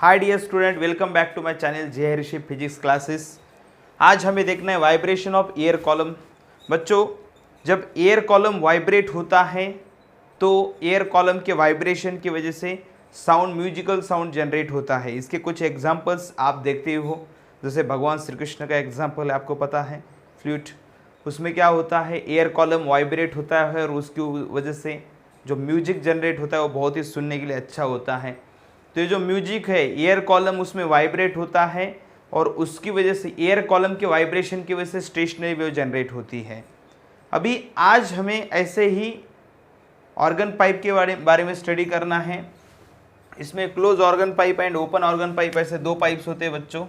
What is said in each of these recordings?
Hi dear student, welcome back to my channel J Rishi physics classes. आज हमें देखना है वाइब्रेशन ऑफ एयर कॉलम। बच्चों, जब एयर कॉलम वाइब्रेट होता है तो एयर कॉलम के वाइब्रेशन की वजह से साउंड, म्यूजिकल साउंड जनरेट होता है। इसके कुछ एग्जांपल्स आप देखते हो, जैसे भगवान श्री कृष्ण का एग्जांपल आपको पता है, फ्लूट। उसमें क्या होता है, एयर कॉलम वाइब्रेट होता है और उसकी वजह से जो म्यूजिक जनरेट होता है वो बहुत ही सुनने के लिए अच्छा होता है। तो ये जो म्यूजिक है, एयर कॉलम उसमें वाइब्रेट होता है और उसकी वजह से, एयर कॉलम के वाइब्रेशन की वजह से स्टेशनरी वेव जनरेट होती है। अभी आज हमें ऐसे ही ऑर्गन पाइप के बारे में स्टडी करना है। इसमें close organ pipe and open organ pipe, ऐसे दो पाइप्स होते हैं बच्चों।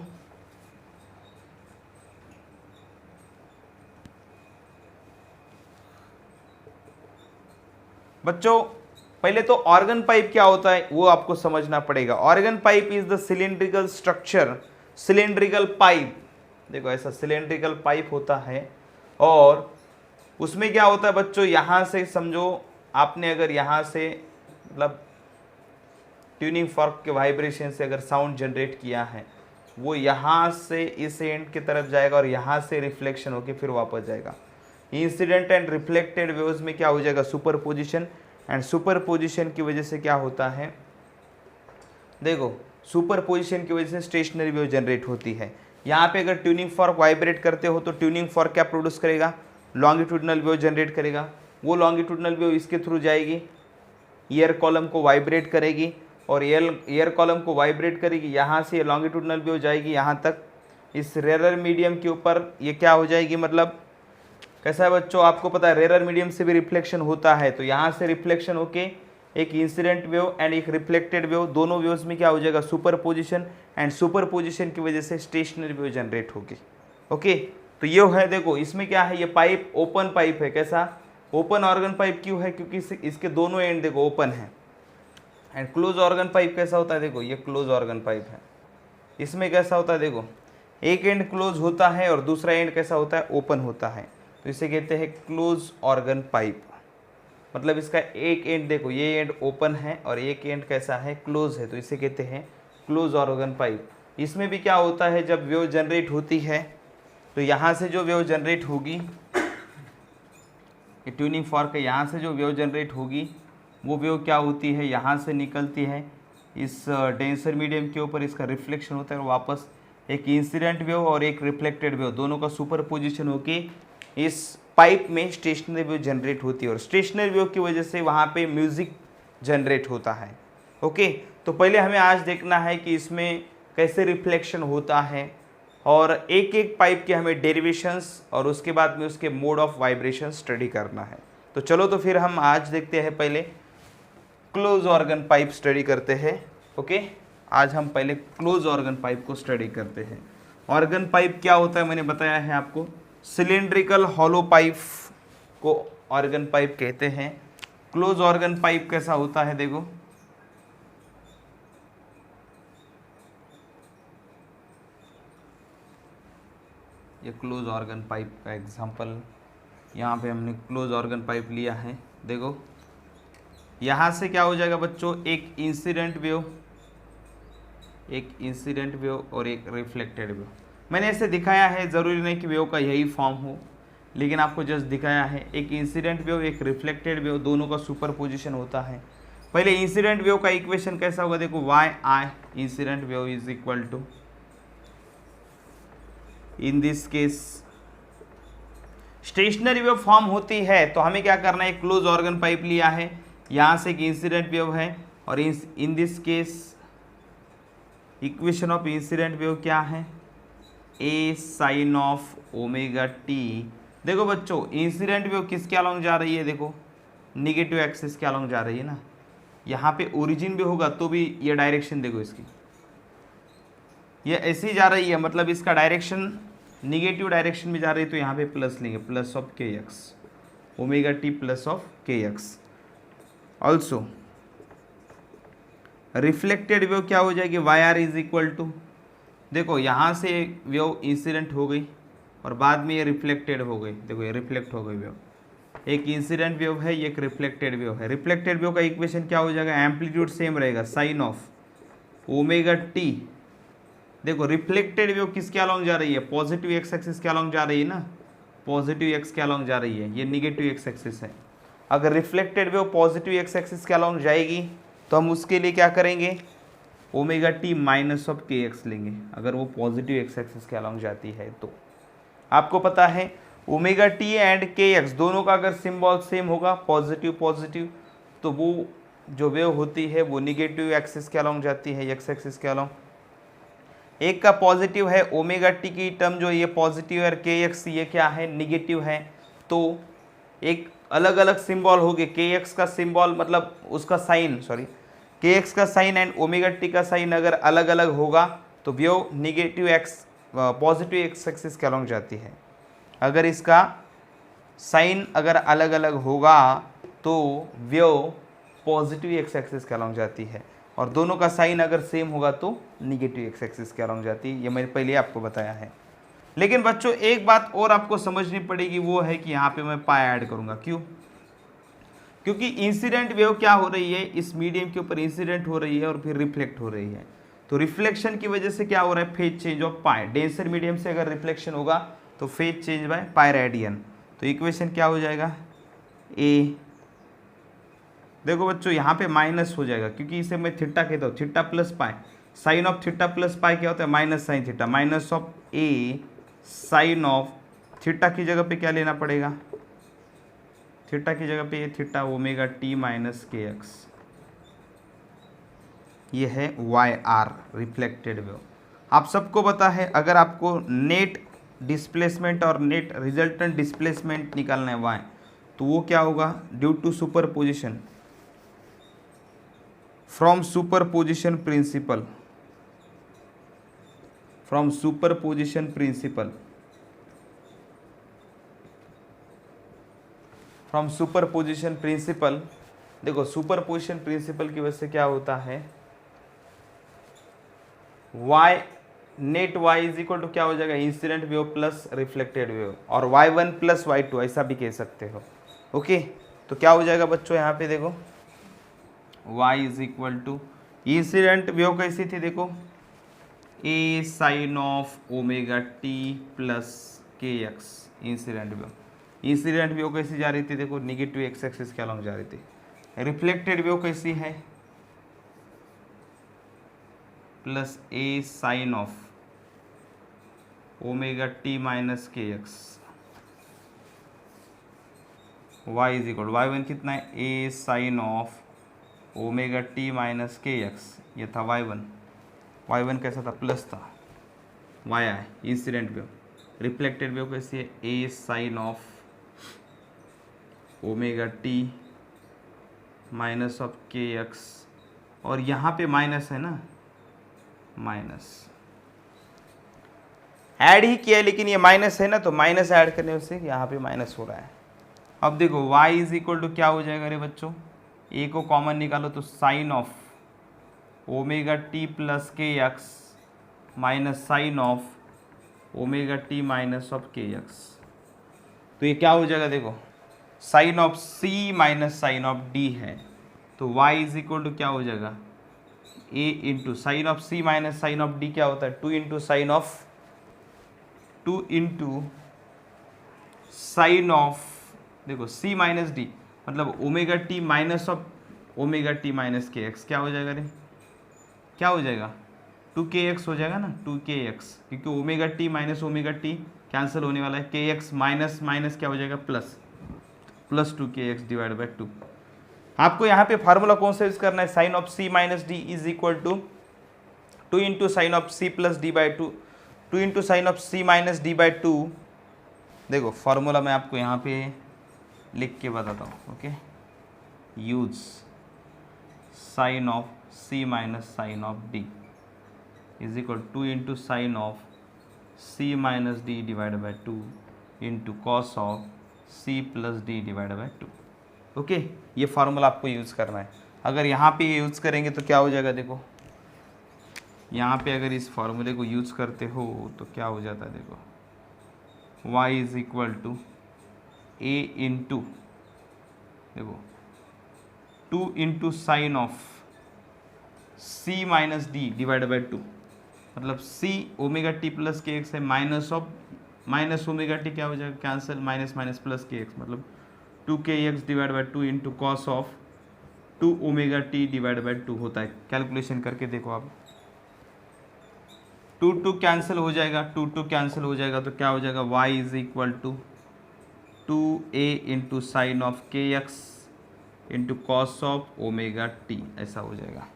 बच्चों, पहले तो ऑर्गन पाइप क्या होता है वो आपको समझना पड़ेगा। Organ pipe is the cylindrical structure, cylindrical pipe. देखो, ऐसा सिलिंड्रिकल पाइप होता है और उसमें क्या होता है बच्चों, यहां से समझो, आपने अगर यहां से मतलब ट्यूनिंग फॉर्क के वाइब्रेशन से अगर साउंड जनरेट किया है, वो यहाँ से इस एंड की तरफ जाएगा और यहाँ से रिफ्लेक्शन होके फिर वापस जाएगा। इंसिडेंट एंड रिफ्लेक्टेड वेव्स में क्या हो जाएगा, सुपरपोजिशन। एंड सुपरपोजिशन की वजह से क्या होता है, देखो, सुपरपोजिशन की वजह से स्टेशनरी वेव जनरेट होती है। यहाँ पे अगर ट्यूनिंग फॉर्क वाइब्रेट करते हो तो ट्यूनिंग फॉर्क क्या प्रोड्यूस करेगा, लॉन्गिट्यूडनल वेव जनरेट करेगा। वो लॉन्गिट्यूडनल वेव इसके थ्रू जाएगी, ईयर कॉलम को वाइब्रेट करेगी और एयर कॉलम को वाइब्रेट करेगी। यहाँ से लॉन्गिट्यूडनल वेव जाएगी यहाँ तक, इस रेरर मीडियम के ऊपर ये क्या हो जाएगी, मतलब कैसा है बच्चों, आपको पता है रेरर मीडियम से भी रिफ्लेक्शन होता है। तो यहाँ से रिफ्लेक्शन होके एक इंसिडेंट वेव एंड एक रिफ्लेक्टेड वेव, दोनों वेव्स में क्या हो जाएगा, सुपरपोजिशन। एंड सुपरपोजिशन की वजह से स्टेशनरी वेव जनरेट होगी। ओके, तो ये है, देखो इसमें क्या है, ये पाइप ओपन पाइप है। कैसा ओपन ऑर्गन पाइप क्यों है, क्योंकि इसके दोनों एंड देखो ओपन है। एंड क्लोज ऑर्गन पाइप कैसा होता है, देखो ये क्लोज ऑर्गन पाइप है। इसमें कैसा होता है, देखो एक एंड क्लोज होता है और दूसरा एंड कैसा होता है, ओपन होता है। तो इसे कहते हैं क्लोज ऑर्गन पाइप। मतलब इसका एक एंड देखो, ये एंड ओपन है और एक एंड कैसा है, क्लोज है, तो इसे कहते हैं क्लोज ऑर्गन पाइप। इसमें भी क्या होता है, जब वेव जनरेट होती है तो यहाँ से जो वेव जनरेट होगी, ये ट्यूनिंग फॉर्क है, यहाँ से जो वेव जनरेट होगी वो वेव क्या होती है, यहाँ से निकलती है इस डेंसर मीडियम के ऊपर, इसका रिफ्लेक्शन होता है और वापस एक इंसिडेंट वेव और एक रिफ्लेक्टेड वेव, दोनों का सुपरपोजिशन होके इस पाइप में स्टेशनरी वेव जनरेट होती है और स्टेशनरी वेव की वजह से वहाँ पे म्यूजिक जनरेट होता है। ओके, तो पहले हमें आज देखना है कि इसमें कैसे रिफ्लेक्शन होता है और एक एक पाइप के हमें डेरिवेशंस और उसके बाद में उसके मोड ऑफ वाइब्रेशन स्टडी करना है। तो चलो, तो फिर हम आज देखते हैं, पहले क्लोज ऑर्गन पाइप स्टडी करते हैं। ओके, आज हम पहले क्लोज ऑर्गन पाइप को स्टडी करते हैं। ऑर्गन पाइप क्या होता है मैंने बताया है आपको, सिलिंड्रिकल हॉलो पाइप को ऑर्गन पाइप कहते हैं। क्लोज ऑर्गन पाइप कैसा होता है, देखो ये क्लोज ऑर्गन पाइप का एग्जांपल, यहाँ पे हमने क्लोज ऑर्गन पाइप लिया है। देखो यहाँ से क्या हो जाएगा बच्चों, एक इंसिडेंट वेव और एक रिफ्लेक्टेड वेव। मैंने ऐसे दिखाया है, ज़रूरी नहीं कि वेव का यही फॉर्म हो, लेकिन आपको जस्ट दिखाया है। एक इंसिडेंट वेव, एक रिफ्लेक्टेड वेव, दोनों का सुपरपोजिशन होता है। पहले इंसिडेंट वेव का इक्वेशन कैसा होगा, देखो Y I incident wave is equal to, in this case stationary wave form होती है तो हमें क्या करना है, क्लोज ऑर्गन पाइप लिया है, यहाँ से एक इंसिडेंट वेव है और इन this case equation of incident wave क्या है, A sine of omega T. देखो बच्चों, इंसिडेंट वेव किसके अलॉन्ग जा रही है, देखो निगेटिव एक्सिस के अलॉन्ग जा रही है ना। यहाँ पे ओरिजिन भी होगा तो भी ये डायरेक्शन देखो इसकी, ये ऐसी जा रही है, मतलब इसका डायरेक्शन निगेटिव डायरेक्शन में जा रही है, तो यहाँ पे प्लस लेंगे, प्लस ऑफ के X, omega T plus of के एक्स। ऑल्सो रिफ्लेक्टेड वेव क्या हो जाएगी, Y R is equal to, देखो यहाँ से वेव इंसिडेंट हो गई और बाद में ये रिफ्लेक्टेड हो गई। देखो ये रिफ्लेक्ट हो गई वेव, एक इंसिडेंट वेव है, एक रिफ्लेक्टेड वेव है। रिफ्लेक्टेड वेव का इक्वेशन क्या हो जाएगा, एम्पलीट्यूड सेम रहेगा, साइन ऑफ ओमेगा टी, देखो रिफ्लेक्टेड वेव किसके अलोंग जा रही है, पॉजिटिव एक्स एक्सिस के अलोंग जा रही है ना, पॉजिटिव एक्स के अलोंग जा रही है, ये निगेटिव एक्स एक्सिस है। अगर reflected wave positive x axis के अलोंग जाएगी तो हम उसके लिए क्या करेंगे, ओमेगा टी माइनस ऑफ के एक्स लेंगे, अगर वो पॉजिटिव एक्स एक्सिस के अलोंग जाती है तो। आपको पता है ओमेगा टी एंड के एक्स दोनों का अगर सिंबल सेम होगा, पॉजिटिव पॉजिटिव, तो वो जो वेव होती है वो निगेटिव एक्सिस के अलोंग जाती है, एक्स एक्सिस के अलोंग। एक का पॉजिटिव है, ओमेगा टी की टर्म जो ये पॉजिटिव है और के एक्स ये क्या है, निगेटिव है, तो एक अलग अलग सिंबल हो गए, के एक्स का सिंबल मतलब उसका साइन, सॉरी के एक्स का साइन एंड ओमेगा टी का साइन अगर अलग अलग होगा तो wave negative x positive x axis के अलोंग जाती है। अगर इसका साइन अगर अलग अलग होगा तो वेव पॉजिटिव एक्स एक्सिस के अलोंग जाती है, और दोनों का साइन अगर सेम होगा तो निगेटिव एक्स एक्सिस के अलोंग जाती है। ये मैंने पहले आपको बताया है। लेकिन बच्चों एक बात और आपको समझनी पड़ेगी, वो है कि यहाँ पे मैं पाई ऐड करूँगा, क्यों, क्योंकि इंसिडेंट वेव क्या हो रही है, इस मीडियम के ऊपर इंसिडेंट हो रही है और फिर रिफ्लेक्ट हो रही है, तो रिफ्लेक्शन की वजह से क्या हो रहा है, phase change of pi, denser medium से अगर रिफ्लेक्शन होगा तो phase change by pi radian. तो इक्वेशन क्या हो जाएगा, ए, देखो बच्चों यहाँ पे माइनस हो जाएगा क्योंकि इसे मैं थीटा कहता हूँ, theta plus pi, sine of theta plus pi क्या होता है, minus sine theta, minus of A sine of theta की जगह पे क्या लेना पड़ेगा, थीटा की जगह पे ये theta omega T minus K X, ये है वाई आर रिफ्लेक्टेड वेव। आप सबको पता है अगर आपको नेट डिस्प्लेसमेंट और नेट रिजल्टेंट डिस्प्लेसमेंट निकालना है वाई, तो वो क्या होगा, due to superposition, from superposition principle, from superposition principle, from superposition principle. देखो सुपरपोजिशन प्रिंसिपल की वजह से क्या होता है, y net y is equal to क्या हो जाएगा, incident wave plus reflected wave, और y1 प्लस y2 ऐसा भी कह सकते हो। ओके, तो क्या हो जाएगा बच्चों यहाँ पे देखो, y is equal to incident wave कैसी थी, देखो a sine of omega T plus K X, incident wave, incident wave कैसी जा रही थी, देखो निगेटिव एक्स एक्सिस के अलोंग जा रही थी। रिफ्लेक्टेड वेव कैसी है, plus A sine of omega T minus K X, Y is equal Y one कितना है, A sine of omega T minus K X, ये था वाई वन कैसा था, प्लस था, Y I incident wave. Reflected wave कैसी है, A sine of omega T minus of के एक्स, और यहाँ पे माइनस है ना, माइनस ऐड ही किया है लेकिन ये माइनस है ना, तो माइनस ऐड करने से यहाँ पे माइनस हो रहा है। अब देखो y इज इक्वल टू क्या हो जाएगा रे बच्चों, a को कॉमन निकालो तो sine of omega T plus K X minus sine of omega T minus of के एक्स, तो ये क्या हो जाएगा, देखो sine of c minus sine of d है, तो y इज इक्वल टू क्या हो जाएगा, a into sine of c minus sine of d क्या होता है, 2 into sine of, 2 into sine of, देखो c माइनस डी मतलब omega T minus of omega T minus K X, क्या हो जाएगा रे, क्या हो जाएगा, 2kx हो जाएगा ना, 2kx, क्योंकि omega T minus omega T cancel होने वाला है, kx माइनस माइनस क्या हो जाएगा, plus, plus 2kx divide by 2। आपको यहाँ पे फार्मूला कौन सा यूज करना है, sine of c minus D is equal to 2 into sine of c plus D by 2, 2 into sine of c minus D by 2। देखो फार्मूला मैं आपको यहाँ पे लिख के बताता हूँ, okay, use sine of c minus sine of d is equal 2 into sine of c minus D divide by 2 into cos of c plus D divide by 2। Okay, ये फार्मूला आपको यूज़ करना है। अगर यहाँ पे यूज़ करेंगे तो क्या हो जाएगा, देखो यहाँ पे अगर इस फार्मूले को यूज़ करते हो तो क्या हो जाता है, देखो y is equal to a into, देखो 2 into sine of c minus D divide by 2, मतलब c omega T plus K X है, माइनस ओमेगा टी क्या हो जाएगा, cancel, minus minus plus K X, मतलब 2kx divide by 2 into cos of 2 omega T divide by 2 होता है। Calculation करके देखो आप, 2 कैंसिल हो जाएगा, 2 कैंसिल हो जाएगा तो क्या हो जाएगा, y is equal to 2a into sine of के x into cos of omega T, ऐसा हो जाएगा।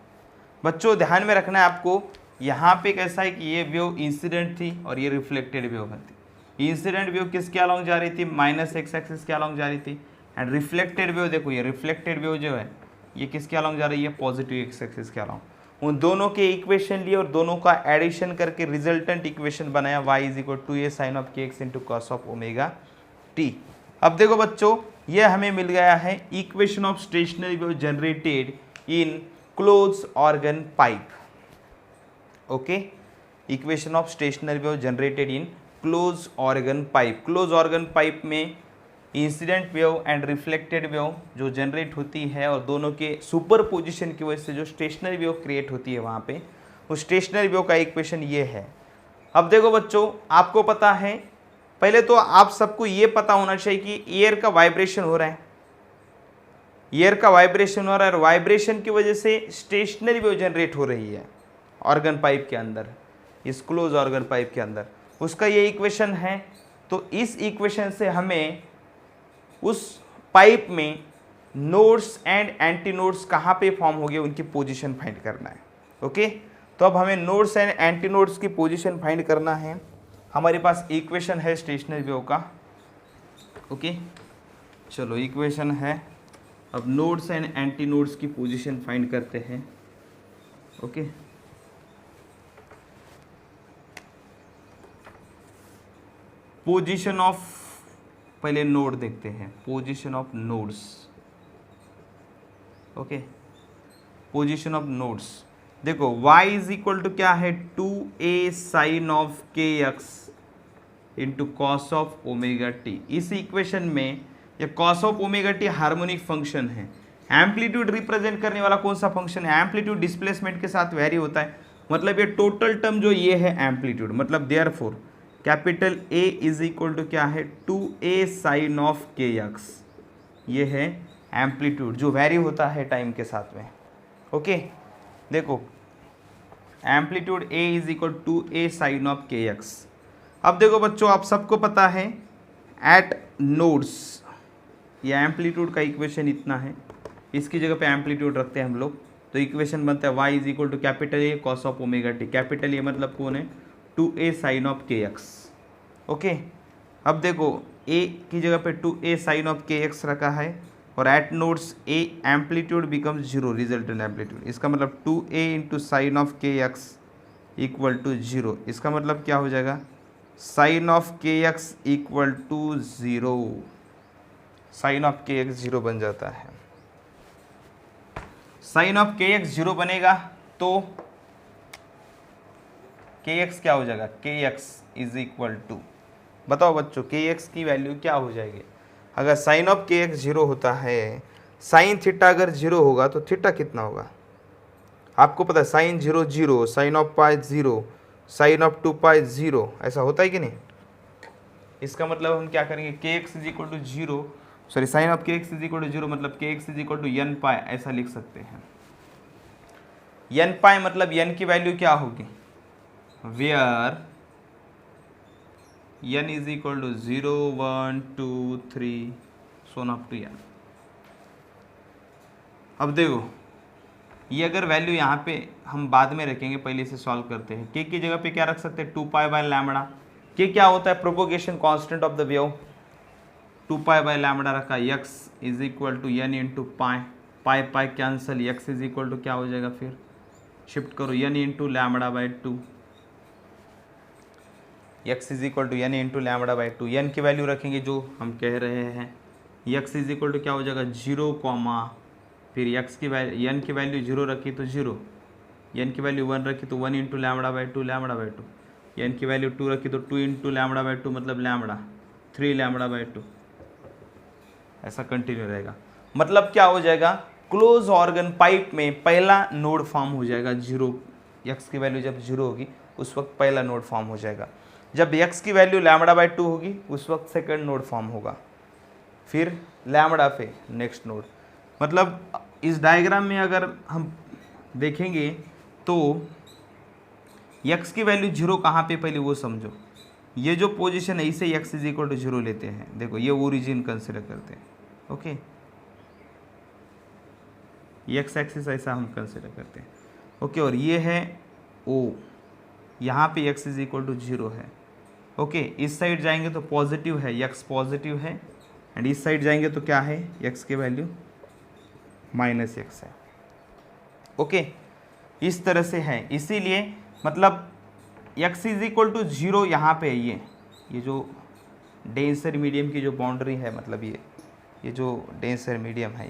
बच्चों ध्यान में रखना है आपको, यहाँ पे कैसा है कि ये वेव इंसिडेंट थी और ये रिफ्लेक्टेड वेव थी। इंसिडेंट वेव किसके अलॉन्ग जा रही थी, माइनस एक्स एक्सिस के अलॉन्ग जा रही थी, एंड रिफ्लेक्टेड वेव देखो, ये रिफ्लेक्टेड वेव जो है ये किसके अलॉन्ग जा रही है, पॉजिटिव एक्स एक्सिस के अलॉन्ग। उन दोनों के इक्वेशन लिए और दोनों का एडिशन करके रिजल्टेंट इक्वेशन बनाया, y is equal to a sine of के x into cos of omega t. अब देखो बच्चों, ये हमें मिल गया है equation of stationary wave generated in close organ pipe. Okay, equation of stationary wave generated in close organ pipe. Close organ pipe में incident wave and reflected wave जो जनरेट होती है और दोनों के सुपर पोजिशन की वजह से जो स्टेशनरी वेव क्रिएट होती है वहाँ पे, उस स्टेशनरी वेव का इक्वेशन ये है। अब देखो बच्चों, आपको पता है, पहले तो आप सबको ये पता होना चाहिए कि एयर का वाइब्रेशन हो रहा है, एयर का वाइब्रेशन हो रहा है और वाइब्रेशन की वजह से स्टेशनरी वेव जनरेट हो रही है ऑर्गन पाइप के अंदर, इस क्लोज ऑर्गन पाइप के अंदर, उसका ये इक्वेशन है। तो इस इक्वेशन से हमें उस पाइप में नोड्स एंड एंटी नोड्स कहाँ पे फॉर्म हो गए उनकी पोजीशन फाइंड करना है। ओके, तो अब हमें नोड्स एंड एंटी नोड्स की पोजीशन फाइंड करना है। हमारे पास इक्वेशन है स्टेशनरी वेव का। ओके, चलो इक्वेशन है, अब नोड्स एंड एंटी नोड्स की पोजीशन फाइंड करते हैं। ओके, पोजीशन ऑफ, पहले नोड देखते हैं, position of nodes. Okay, position of nodes देखो, y इज इक्वल टू क्या है, 2a साइन ऑफ के x into cos of omega T. इस इक्वेशन में ये cos of omega T harmonic function है। एम्पलीट्यूड रिप्रेजेंट करने वाला कौन सा फंक्शन है, एम्पलीट्यूड डिस्प्लेसमेंट के साथ वेरी होता है, मतलब ये टोटल टर्म जो ये है एम्पलीट्यूड, मतलब therefore capital A is equal to क्या है, 2a साइन ऑफ के एक्स, ये है एम्पलीट्यूड जो वेरी होता है टाइम के साथ में। ओके, देखो amplitude A is equal to a sine of के एक्स। अब देखो बच्चों, आप सबको पता है एट नोड्स, ये एम्पलीट्यूड का इक्वेशन इतना है, इसकी जगह पे एम्पलीट्यूड रखते हैं हम लोग, तो इक्वेशन बनता है y is equal to capital A cos of omega T. Capital A मतलब कौन है, 2a साइन ऑफ के एक्स। ओके, अब देखो a की जगह पे 2a साइन ऑफ के एक्स रखा है और at nodes a amplitude becomes zero, resultant amplitude, इसका मतलब 2a इंटू साइन ऑफ के एक्स इक्वल टू जीरो। इसका मतलब क्या हो जाएगा, साइन ऑफ के X equal to zero, sine of के एक्स जीरो बन जाता है। साइन ऑफ के एक्स जीरो बनेगा तो के एक्स क्या हो जाएगा, के एक्स इज इक्वल टू, बताओ बच्चों के एक्स की वैल्यू क्या हो जाएगी। अगर साइन ऑफ के एक्स जीरो होता है, साइन थीटा अगर जीरो होगा तो थीटा कितना होगा, आपको पता है, sine zero zero, sine of pi zero, sine of 2 pi zero, ऐसा होता है कि नहीं। इसका मतलब हम क्या करेंगे, k x is equal to zero, sorry sine of के x is equal to zero, मतलब k x is equal to n pi, ऐसा लिख सकते हैं। एन पाई मतलब एन की वैल्यू क्या होगी, where n is equal to 0 1 2 3 so on up to n। अब देखो ये अगर वैल्यू यहाँ पे हम बाद में रखेंगे, पहले इसे सॉल्व करते हैं। के की जगह पे क्या रख सकते हैं, 2 पाई बाय लैम्बडा। के क्या होता है, propagation constant of the wave, 2 pi by lambda रखा, x is equal to n into pi, pi pi cancel, x is equal to क्या हो जाएगा, फिर शिफ्ट करो n into lambda by 2, x is equal to n into lambda by 2। n की value रखेंगे जो हम कह रहे हैं, x इज इक्वल टू क्या हो जाएगा, 0 कॉमा, फिर x की वैल्यू, n की वैल्यू 0 रखी तो 0, n की वैल्यू 1 रखी तो 1 into lambda by 2, lambda by 2, n की वैल्यू 2 रखी तो 2 इंटू लैम्बडा बाई 2 मतलब लैम्बडा, 3 लैम्बडा बाई 2, ऐसा कंटिन्यू रहेगा। मतलब क्या हो जाएगा, क्लोज ऑर्गन पाइप में पहला नोड फॉर्म हो जाएगा जीरो, x की वैल्यू जब जीरो होगी उस वक्त पहला नोड फॉर्म हो जाएगा। जब x की वैल्यू λ/2 होगी उस वक्त सेकंड नोड फॉर्म होगा, फिर लैम्बडा पे नेक्स्ट नोड। मतलब इस डायग्राम में अगर हम देखेंगे तो x की वैल्यू जीरो कहाँ पे, पहले वो समझो। ये जो पोजीशन है इसे x is equal to zero लेते हैं, देखो ये ओरिजिन कंसिडर करते हैं, ओके, x एक्सिस ऐसा हम कंसिडर करते हैं, ओके। और ये है O, यहाँ पे x is equal to zero है, ओके। इस साइड जाएंगे तो पॉजिटिव है, x पॉजिटिव है, एंड इस साइड जाएंगे तो क्या है, x की वैल्यू -x है, ओके। इस तरह से है, इसीलिए मतलब x is equal to zero यहाँ पे है, ये जो डेंसर मीडियम की जो बाउंड्री है, मतलब ये जो डेंसर मीडियम है,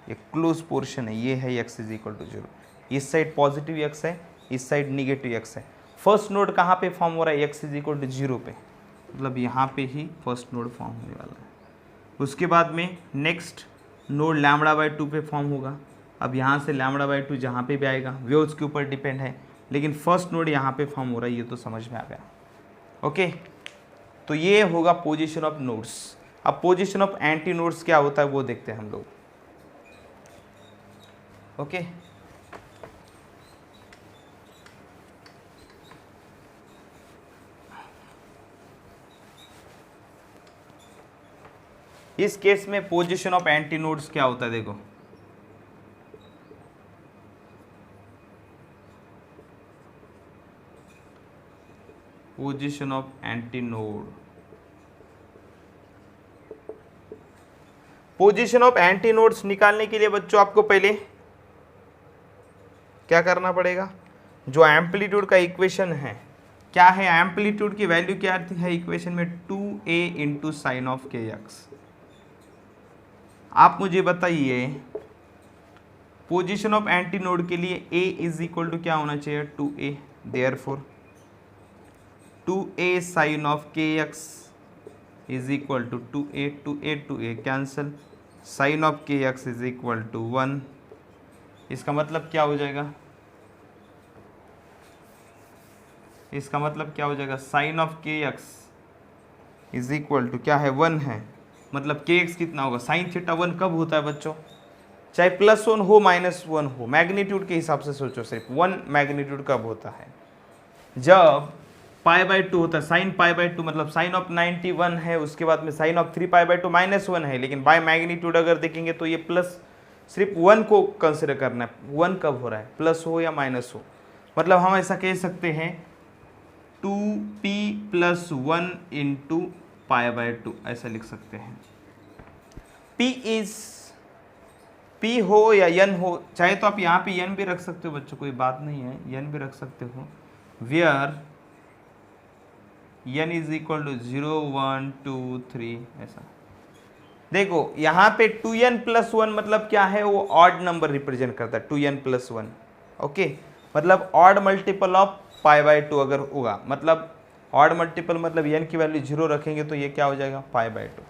ये क्लोज पोर्शन है, ये है x is equal to zero. इस साइड पॉजिटिव x है, इस साइड निगेटिव x है। फर्स्ट नोड कहाँ पे फॉर्म हो रहा है, x is equal to zero पे, मतलब यहाँ पे ही फर्स्ट नोड फॉर्म होने वाला है। उसके बाद में नेक्स्ट नोड λ/2 पे फॉर्म होगा। अब यहाँ से λ/2 जहाँ पे भी आएगा वे उसके ऊपर डिपेंड है, लेकिन फर्स्ट नोड यहाँ पे फॉर्म हो रहा है, ये तो समझ में आ गया, ओके। तो ये होगा पोजीशन ऑफ नोड्स। अब पोजीशन ऑफ एंटी नोड्स क्या होता है वो देखते हैं हम लोग, ओके। इस केस में पोजीशन ऑफ एंटी नोड्स क्या होता है, देखो position of anti node, position of anti nodes निकालने के लिए बच्चों आपको पहले क्या करना पड़ेगा, जो एम्पलीट्यूड का इक्वेशन है क्या है, एम्पलीट्यूड की वैल्यू क्या है इक्वेशन में, 2a into sine of kx। आप मुझे बताइए पोजीशन ऑफ एंटी नोड के लिए a इज इक्वल टू क्या होना चाहिए, 2a, therefore 2a sine of kx is equal to 2a cancel, sine of kx is equal to 1। इसका मतलब क्या हो जाएगा, इसका मतलब क्या हो जाएगा, sine of kx is equal to क्या है, 1 है, मतलब kx कितना होगा, साइन थीटा 1 कब होता है बच्चों, चाहे +1 हो -1 हो, मैग्नीट्यूड के हिसाब से सोचो, सिर्फ 1 मैग्नीट्यूड कब होता है, जब π/2 होता है, साइन π/2 मतलब साइन ऑफ 91 है, उसके बाद में साइन ऑफ 3π/2 -1 है, लेकिन बाय मैग्नीट्यूड अगर देखेंगे तो ये प्लस सिर्फ 1 को कंसिडर करना है, 1 कब हो रहा है, प्लस हो या माइनस हो, मतलब हम ऐसा कह सकते हैं 2p + 1 इंटू π/2 ऐसा लिख सकते हैं। p हो या n हो, चाहे तो आप यहाँ पे n भी रख सकते हो बच्चों, कोई बात नहीं है, n भी रख सकते हो, where n is equal to 0 1 2 3 ऐसा। देखो यहाँ पे 2n + 1 मतलब क्या है, वो ऑड नंबर रिप्रेजेंट करता है, 2n + 1, ओके, मतलब ऑड मल्टीपल ऑफ π/2 अगर होगा, मतलब ऑड मल्टीपल मतलब n की वैल्यू 0 रखेंगे तो ये क्या हो जाएगा, π/2,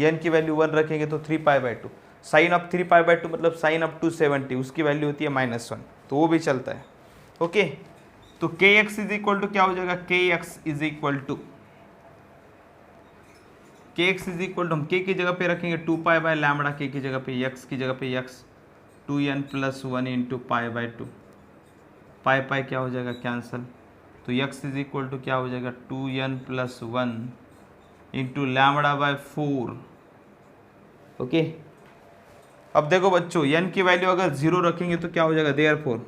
n की वैल्यू 1 रखेंगे तो 3π/2, साइन ऑफ 3π/2 मतलब साइन ऑफ 270, उसकी वैल्यू होती है -1, तो वो भी चलता है, ओके। तो kx इज इक्वल टू क्या हो जाएगा, kx इज इक्वल टू हम k की जगह पे रखेंगे 2π/λ, k की जगह पे x की जगह पे x, 2n + 1 इंटू π/2, पाई क्या हो जाएगा, कैंसल, तो x इज इक्वल टू क्या हो जाएगा, 2n + 1 इंटू λ/4, ओके। अब देखो बच्चों n की वैल्यू अगर 0 रखेंगे तो क्या हो जाएगा, देयरफॉर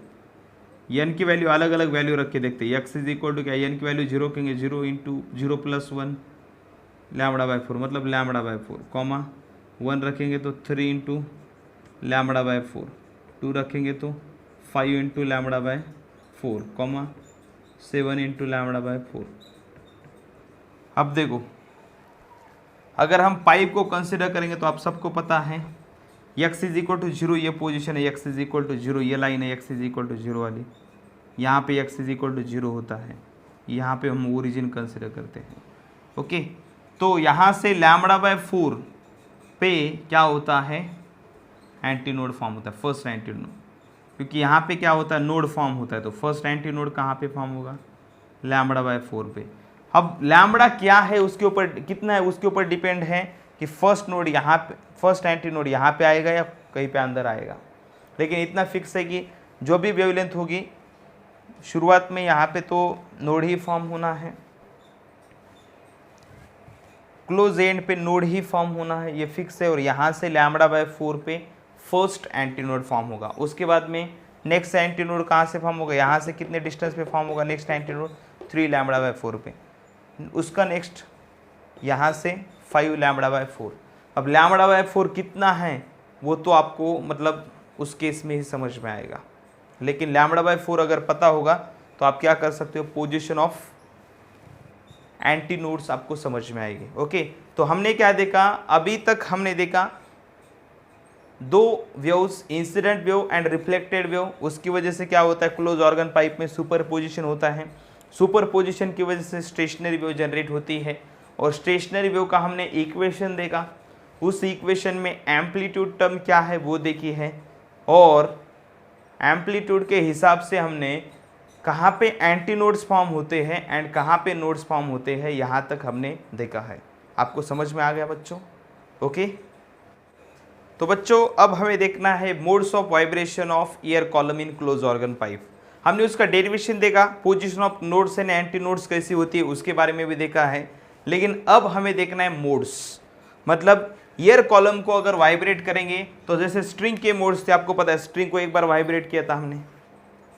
n की वैल्यू अलग अलग वैल्यू रख के देखते हैं, x इज इक्वल टू क्या, n की वैल्यू 0 रखेंगे 0 इंटू 0 + 1 λ/4 मतलब λ/4, कॉमा 1 रखेंगे तो 3 इंटू λ/4, 2 रखेंगे तो 5 इंटू λ/4, कॉमा 7 इंटू λ/4। अब देखो अगर हम पाइप को कंसिडर करेंगे तो आप सबको पता है x इज इक्वल टू 0, ये पोजीशन है, x इज इक्वल टू 0, ये लाइन है x इज इक्वल टू 0 वाली, यहाँ पे x इज इक्वल टू 0 होता है, यहाँ पे हम ओरिजिन कंसिडर करते हैं, ओके। तो यहाँ से λ/4 पे क्या होता है, एंटी नोड फॉर्म होता है, फर्स्ट एंटी नोड, क्योंकि यहाँ पे क्या होता है, नोड फॉर्म होता है, तो फर्स्ट एंटी नोड कहाँ पे फॉर्म होगा, λ/4 पे। अब लैम्बडा क्या है उसके ऊपर, कितना है उसके ऊपर डिपेंड है कि फर्स्ट नोड यहाँ पे, फर्स्ट एंटी नोड यहाँ पे आएगा या कहीं पे अंदर आएगा। लेकिन इतना फिक्स है कि जो भी वेवलेंथ होगी शुरुआत में यहाँ पे तो नोड ही फॉर्म होना है, क्लोज एंड पे नोड ही फॉर्म होना है, ये फिक्स है। और यहाँ से λ/4 पे फर्स्ट एंटी नोड फॉर्म होगा। उसके बाद में नेक्स्ट एंटी नोड कहाँ से फॉर्म होगा, यहाँ से कितने डिस्टेंस पे फॉर्म होगा नेक्स्ट एंटी नोड, 3 λ/4 पे। उसका नेक्स्ट यहाँ से 5 λ/4। अब λ/4 कितना है वो तो आपको मतलब उस केस में ही समझ में आएगा। लेकिन λ/4 अगर पता होगा तो आप क्या कर सकते हो, पोजीशन ऑफ एंटी नोड्स आपको समझ में आएगी। ओके, तो हमने क्या देखा, अभी तक हमने देखा दो waves, incident wave and reflected wave. उसकी वजह से क्या होता है, क्लोज ऑर्गन पाइप में सुपरपोजिशन होता है। सुपरपोजिशन की वजह से स्टेशनरी वेव जनरेट होती है। और स्टेशनरी वेव का हमने इक्वेशन देखा, उस इक्वेशन में एम्पलीट्यूड टर्म क्या है वो देखी है, और एम्पलीट्यूड के हिसाब से हमने कहाँ पे एंटी नोड्स फॉर्म होते हैं एंड कहाँ पे नोड्स फॉर्म होते हैं, यहाँ तक हमने देखा है। आपको समझ में आ गया बच्चों? ओके, तो बच्चों अब हमें देखना है modes of vibration of year column in close organ pipe. हमने उसका डेरिवेशन देखा, position of nodes and anti nodes कैसी होती है उसके बारे में भी देखा है। लेकिन अब हमें देखना है मोड्स, मतलब ईयर कॉलम को अगर वाइब्रेट करेंगे तो जैसे स्ट्रिंग के मोड्स थे, आपको पता है स्ट्रिंग को एक बार वाइब्रेट किया था हमने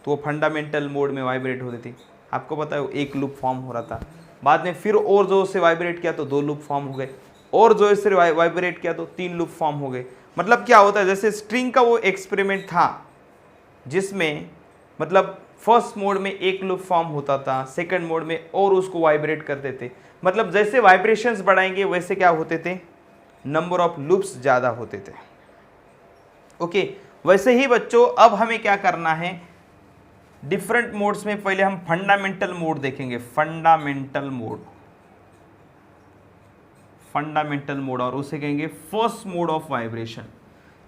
तो वो फंडामेंटल मोड में वाइब्रेट होती थी, आपको पता है एक लूप फॉर्म हो रहा था। बाद में फिर और जोर से वाइब्रेट किया तो 2 लूप फॉर्म हो गए, और जोर से वाइब्रेट किया तो 3 लूप फॉर्म हो गए। मतलब क्या होता है, जैसे स्ट्रिंग का वो एक्सपेरिमेंट था जिसमें मतलब फर्स्ट मोड में 1 लूप फॉर्म होता था, सेकंड मोड में और उसको वाइब्रेट करते थे। मतलब जैसे वाइब्रेशंस बढ़ाएंगे वैसे क्या होते थे, नंबर ऑफ लूप्स ज़्यादा होते थे। ओके, वैसे ही बच्चों अब हमें क्या करना है, डिफरेंट मोड्स में पहले हम फंडामेंटल मोड देखेंगे, फंडामेंटल मोड, फंडामेंटल मोड, और उसे कहेंगे फर्स्ट मोड ऑफ वाइब्रेशन।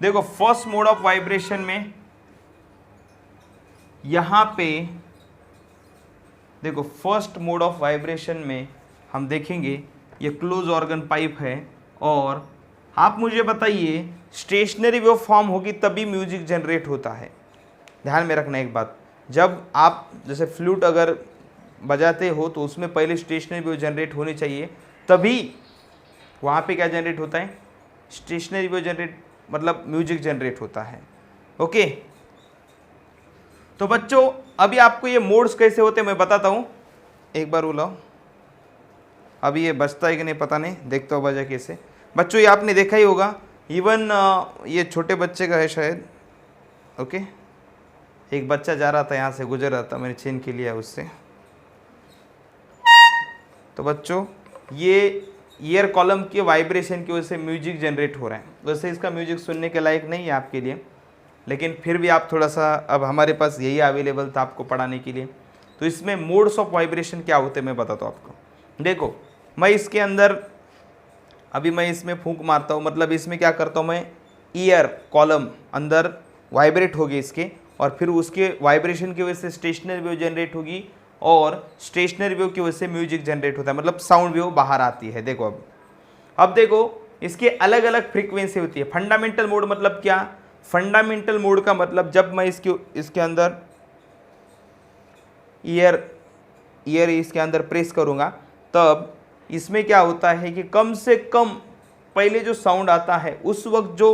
देखो फर्स्ट मोड ऑफ वाइब्रेशन में यहां पे देखो, फर्स्ट मोड ऑफ वाइब्रेशन में हम देखेंगे ये क्लोज ऑर्गन पाइप है, और आप मुझे बताइए स्टेशनरी वेव फॉर्म होगी तभी म्यूजिक जनरेट होता है। ध्यान में रखना एक बात, जब आप जैसे फ्लूट अगर बजाते हो तो उसमें पहले स्टेशनरी वेव जनरेट होनी चाहिए, तभी वहाँ पे क्या जनरेट होता है, स्टेशनरी वेव जनरेट, मतलब म्यूजिक जनरेट होता है। ओके, तो बच्चों अभी आपको ये मोड्स कैसे होते हैं मैं बताता हूँ, एक बार बुलाओ। अभी ये बजता है कि नहीं पता नहीं, देखता हूँ बजा कैसे। बच्चों ये आपने देखा ही होगा, इवन ये छोटे बच्चे का है शायद। ओके, एक बच्चा जा रहा था यहाँ से, गुजर रहा था, मैंने छीन के लिया उससे। तो बच्चों ये ईयर कॉलम के वाइब्रेशन की वजह से म्यूजिक जनरेट हो रहा है। वैसे इसका म्यूजिक सुनने के लायक नहीं है आपके लिए, लेकिन फिर भी आप थोड़ा सा, अब हमारे पास यही अवेलेबल था आपको पढ़ाने के लिए। तो इसमें मोड्स ऑफ वाइब्रेशन क्या होते हैं मैं बताता हूँ आपको। देखो मैं इसके अंदर, अभी मैं इसमें फूंक मारता हूँ, मतलब इसमें क्या करता हूँ मैं, ईयर कॉलम अंदर वाइब्रेट होगी इसके, और फिर उसके वाइब्रेशन की वजह से स्टेशनरी वेव जनरेट होगी, और स्टेशनरी वेव की वजह से म्यूजिक जनरेट होता है, मतलब साउंड वेव बाहर आती है। देखो अब देखो इसके अलग अलग फ्रीक्वेंसी होती है। फंडामेंटल मोड मतलब क्या, फंडामेंटल मोड का मतलब जब मैं इसके अंदर ईयर इसके अंदर प्रेस करूँगा तब इसमें क्या होता है कि कम से कम पहले जो साउंड आता है उस वक्त जो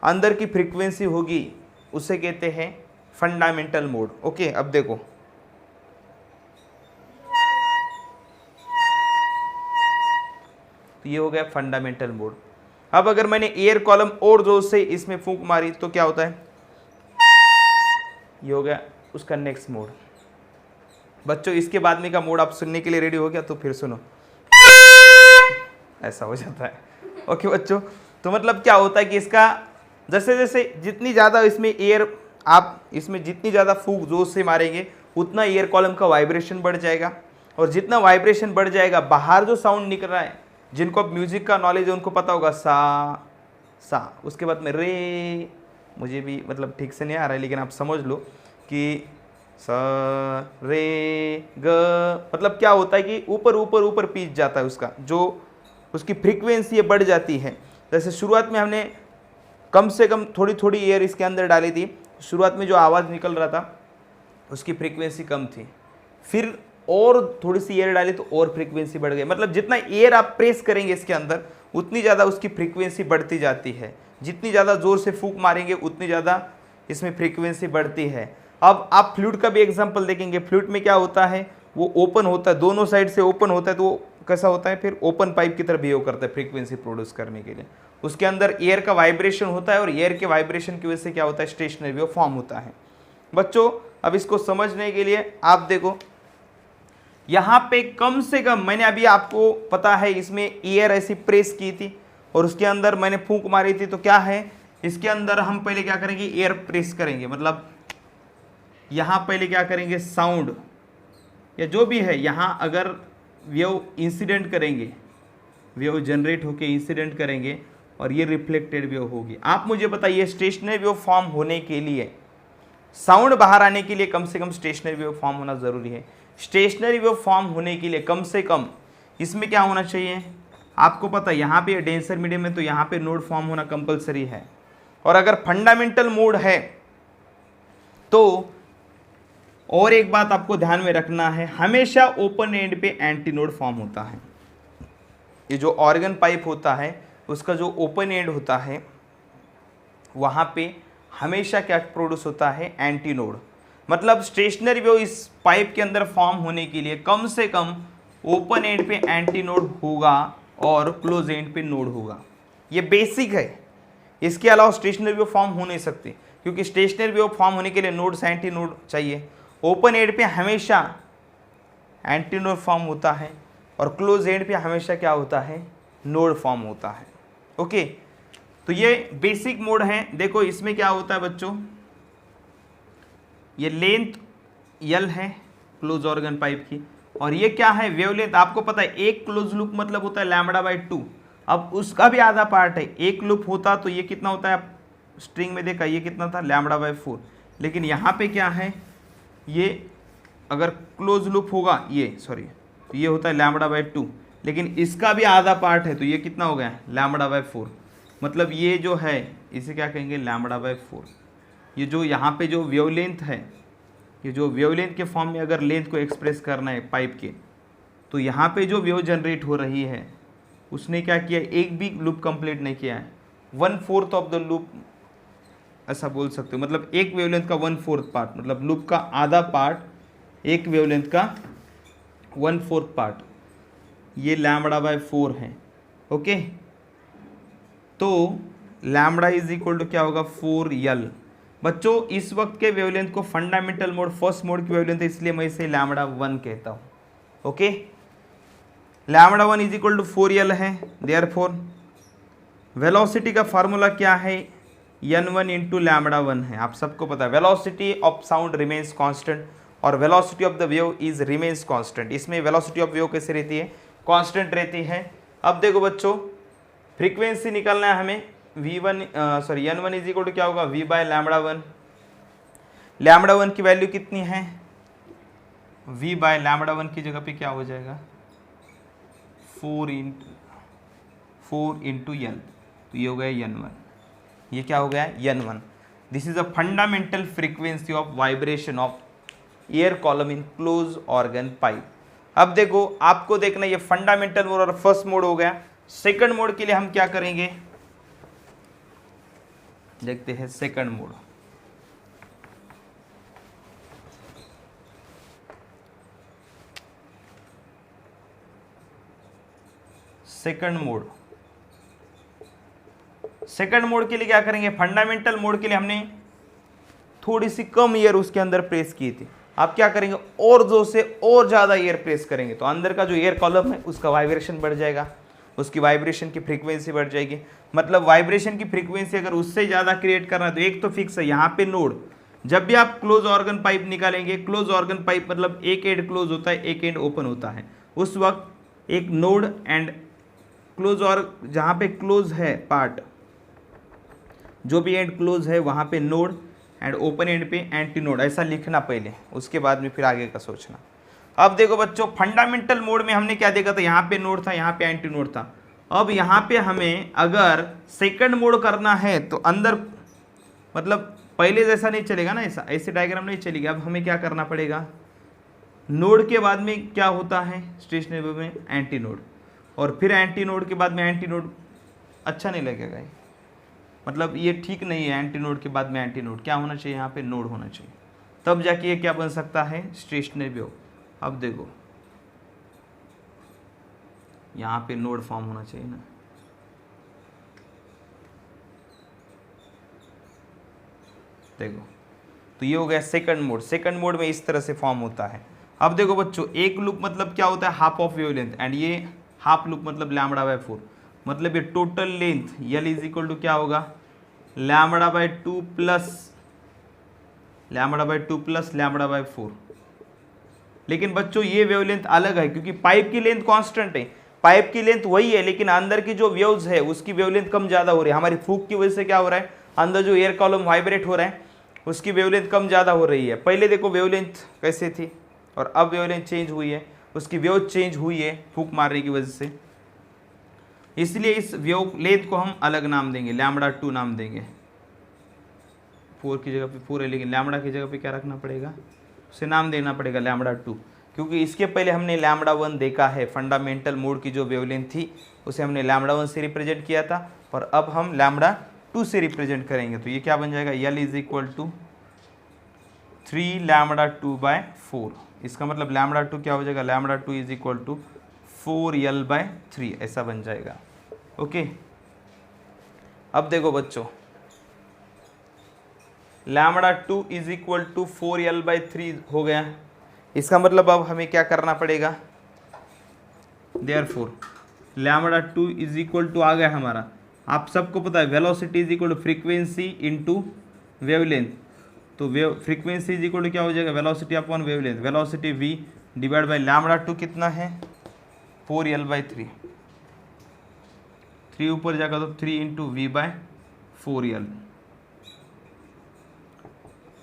अंदर की फ्रीक्वेंसी होगी उसे कहते हैं फंडामेंटल मोड। ओके, अब देखो तो ये हो गया फंडामेंटल मोड। अब अगर मैंने एयर कॉलम और जोर से इसमें फूंक मारी तो क्या होता है, ये हो गया उसका नेक्स्ट मोड। बच्चों इसके बाद में का मोड आप सुनने के लिए रेडी हो गया तो फिर सुनो, ऐसा हो जाता है। ओके बच्चों, तो मतलब क्या होता है कि इसका जैसे जैसे जितनी ज़्यादा इसमें एयर, आप इसमें जितनी ज़्यादा फूंक जोर से मारेंगे उतना एयर कॉलम का वाइब्रेशन बढ़ जाएगा, और जितना वाइब्रेशन बढ़ जाएगा बाहर जो साउंड निकल रहा है, जिनको अब म्यूजिक का नॉलेज है उनको पता होगा सा सा, उसके बाद में रे मुझे भी मतलब ठीक से नहीं आ रहा है, लेकिन आप समझ लो कि स रे ग, मतलब क्या होता है कि ऊपर ऊपर ऊपर पिच जाता है, उसका जो उसकी फ्रीक्वेंसी है बढ़ जाती है। जैसे शुरुआत में हमने कम से कम थोड़ी थोड़ी एयर इसके अंदर डाली थी, शुरुआत में जो आवाज़ निकल रहा था उसकी फ्रीक्वेंसी कम थी, फिर और थोड़ी सी एयर डाली तो और फ्रीक्वेंसी बढ़ गई। मतलब जितना एयर आप प्रेस करेंगे इसके अंदर उतनी ज़्यादा उसकी फ्रीक्वेंसी बढ़ती जाती है, जितनी ज़्यादा ज़ोर से फूंक मारेंगे उतनी ज़्यादा इसमें फ्रीक्वेंसी बढ़ती है। अब आप फ्लूट का भी एग्जांपल देखेंगे, फ्लूट में क्या होता है, वो ओपन होता है, दोनों साइड से ओपन होता है, तो वो कैसा होता है, फिर ओपन पाइप की तरह बिहेव करता है फ्रीक्वेंसी प्रोड्यूस करने के लिए। उसके अंदर एयर का वाइब्रेशन होता है और एयर के वाइब्रेशन की वजह से क्या होता है, स्टेशनरी वेव फॉर्म होता है। बच्चों अब इसको समझने के लिए आप देखो, यहाँ पे कम से कम, मैंने अभी आपको पता है इसमें एयर ऐसी प्रेस की थी और उसके अंदर मैंने फूंक मारी थी, तो क्या है इसके अंदर हम पहले क्या करेंगे, एयर प्रेस करेंगे, मतलब यहाँ पहले क्या करेंगे, साउंड या जो भी है, यहाँ अगर वेव इंसिडेंट करेंगे, वेव जनरेट होके इंसिडेंट करेंगे और ये रिफ्लेक्टेड वेव होगी। आप मुझे बताइए स्टेशनरी वेव फॉर्म होने के लिए, साउंड बाहर आने के लिए कम से कम स्टेशनरी वेव फॉर्म होना ज़रूरी है। स्टेशनरी वेव फॉर्म होने के लिए कम से कम इसमें क्या होना चाहिए, आपको पता है यहाँ पे डेंसर मीडियम है तो यहाँ पे नोड फॉर्म होना कंपलसरी है। और अगर फंडामेंटल मोड है तो और एक बात आपको ध्यान में रखना है, हमेशा ओपन एंड पे एंटी नोड फॉर्म होता है। ये जो ऑर्गन पाइप होता है उसका जो ओपन एंड होता है वहाँ पे हमेशा क्या प्रोड्यूस होता है, एंटी नोड। मतलब स्टेशनरी वेव इस पाइप के अंदर फॉर्म होने के लिए कम से कम ओपन एंड पे एंटी नोड होगा और क्लोज एंड पे नोड होगा। ये बेसिक है, इसके अलावा स्टेशनरी वेव फॉर्म हो नहीं सकती, क्योंकि स्टेशनरी वेव फॉर्म होने के लिए नोड एंटी नोड चाहिए। ओपन एंड पे हमेशा एंटी नोड फॉर्म होता है और क्लोज एंड पे हमेशा क्या होता है, नोड फॉर्म होता है। ओके, तो ये बेसिक मोड है। देखो इसमें क्या होता है बच्चों, ये लेंथ यल है क्लोज ऑर्गन पाइप की, और ये क्या है, वेवलेंथ। आपको पता है एक क्लोज लूप मतलब होता है λ/2। अब उसका भी आधा पार्ट है, एक लूप होता तो ये कितना होता है, आप स्ट्रिंग में देखा ये कितना था, λ/4। लेकिन यहाँ पे क्या है, ये अगर क्लोज लूप होगा ये तो ये होता है λ/2, लेकिन इसका भी आधा पार्ट है तो ये कितना हो गया, λ/4। मतलब ये जो है इसे क्या कहेंगे, λ/4। ये जो यहाँ पे जो वेवलेंथ है, ये जो वेवलेंथ के फॉर्म में अगर लेंथ को एक्सप्रेस करना है पाइप के, तो यहाँ पे जो वेव जनरेट हो रही है उसने क्या किया, एक भी लूप कंप्लीट नहीं किया है, 1/4 ऑफ द लूप ऐसा बोल सकते हो। मतलब एक वेवलेंथ का 1/4 पार्ट, मतलब लूप का आधा पार्ट, एक वेवलेंथ का 1/4 पार्ट, ये λ/4 है। ओके, तो लैम्बडा इज इक्वल टू क्या होगा, 4L। बच्चों इस वक्त के वेवलेंथ को फंडामेंटल मोड, फर्स्ट मोड की वेवलेंथ है, इसलिए मैं इसे λ1 कहता हूँ। Okay, λ1 is equal to 4L है। देयरफॉर वेलोसिटी का फार्मूला क्या है, n1 इंटू λ1 है। आप सबको पता है velocity of sound remains constant और velocity of the wave is remains constant. इसमें वेलोसिटी ऑफ वेव कैसे रहती है, कांस्टेंट रहती है। अब देखो बच्चों फ्रीक्वेंसी निकालना है हमें, n1 इज इक्वल टू क्या होगा, v/λ1। λ1 की वैल्यू कितनी है, v/λ1 की जगह पे क्या हो जाएगा, 4 इंटू L, तो ये हो गया n1। ये क्या हो गया, n1। This is a fundamental frequency of vibration of air column in close organ pipe. अब देखो आपको देखना, ये फंडामेंटल मोड और फर्स्ट मोड हो गया। सेकंड मोड के लिए हम क्या करेंगे, देखते हैं सेकंड मोड। सेकंड मोड के लिए क्या करेंगे, फंडामेंटल मोड के लिए हमने थोड़ी सी कम एयर उसके अंदर प्रेस की थी, आप क्या करेंगे और जोर से और ज़्यादा एयर प्रेस करेंगे, तो अंदर का जो एयर कॉलम है उसका वाइब्रेशन बढ़ जाएगा, उसकी वाइब्रेशन की फ्रीक्वेंसी बढ़ जाएगी। मतलब वाइब्रेशन की फ्रीक्वेंसी अगर उससे ज़्यादा क्रिएट करना है तो एक तो फिक्स है यहाँ पे नोड, जब भी आप क्लोज ऑर्गन पाइप निकालेंगे, क्लोज ऑर्गन पाइप मतलब एक एंड क्लोज होता है, एक एंड ओपन होता है, उस वक्त एक नोड एंड क्लोज, और जहाँ पे क्लोज है पार्ट जो भी एंड क्लोज है वहाँ पे नोड एंड ओपन एंड पे एंटी नोड, ऐसा लिखना पहले, उसके बाद में फिर आगे का सोचना। अब देखो बच्चों, फंडामेंटल मोड में हमने क्या देखा था, यहाँ पे नोड था, यहाँ पे एंटी नोड था। अब यहाँ पे हमें अगर सेकंड मोड करना है तो अंदर मतलब पहले जैसा नहीं चलेगा ना, ऐसा ऐसे डायग्राम नहीं चलेगी। अब हमें क्या करना पड़ेगा, नोड के बाद में क्या होता है स्टेशनरी वेव में, एंटी नोड, और फिर एंटी नोड के बाद में एंटी नोड। अच्छा नहीं लगेगा ये, मतलब ये ठीक नहीं है। एंटी नोड के बाद में एंटी नोड क्या होना चाहिए, यहाँ पे नोड होना चाहिए, तब जाके ये क्या बन सकता है, स्टेशनरी वेव। अब देखो यहाँ पे नोड फॉर्म होना चाहिए ना, देखो तो ये हो गया सेकंड मोड। सेकंड मोड में इस तरह से फॉर्म होता है। अब देखो बच्चों, एक लूप मतलब क्या होता है, हाफ ऑफ वेवलेंथ, एंड ये हाफ लूप मतलब लैम्बडा बाय 4, मतलब ये total length L is equal to क्या होगा, lambda by 2 plus lambda by 4। लेकिन बच्चों ये वेवलेंथ अलग है, क्योंकि पाइप की लेंथ कांस्टेंट है, पाइप की लेंथ वही है, लेकिन अंदर की जो वेव्स है उसकी वेवलेंथ कम ज़्यादा हो रही है। हमारी फूक की वजह से क्या हो रहा है, अंदर जो एयर कॉलम वाइब्रेट हो रहा है उसकी वेवलेंथ कम ज़्यादा हो रही है। पहले देखो वेवलेंथ कैसे थी और अब वेवलेंथ चेंज हुई है, उसकी वेव चेंज हुई है फूक मारने की वजह से, इसलिए इस वेव लेंथ को हम अलग नाम देंगे, लैम्बडा 2 नाम देंगे। 4 की जगह पे 4 है, लेकिन लैम्बडा की जगह पे क्या रखना पड़ेगा, उसे नाम देना पड़ेगा लैम्बडा 2, क्योंकि इसके पहले हमने लैम्बडा 1 देखा है। फंडामेंटल मोड की जो वेवलेंथ थी उसे हमने लैम्बडा 1 से रिप्रेजेंट किया था, और अब हम लैम्बडा 2 से रिप्रेजेंट करेंगे। तो ये क्या बन जाएगा, L is equal to 3 lambda 2 by 4। इसका मतलब लैम्बडा 2 क्या हो जाएगा, lambda 2 is equal to 4 L by 3, ऐसा बन जाएगा। ओके, अब देखो बच्चों, lambda 2 is equal to 4 L by 3 हो गया। इसका मतलब अब हमें क्या करना पड़ेगा, therefore lambda 2 is equal to आ गया हमारा, आप सबको पता है velocity is equal to frequency into wavelength. तो wave frequency is equal to क्या हो जाएगा, velocity upon wavelength, velocity v divide by lambda 2 कितना है, 4 यल बाई 3, 3 ऊपर जाएगा तो 3 into V by 4 L,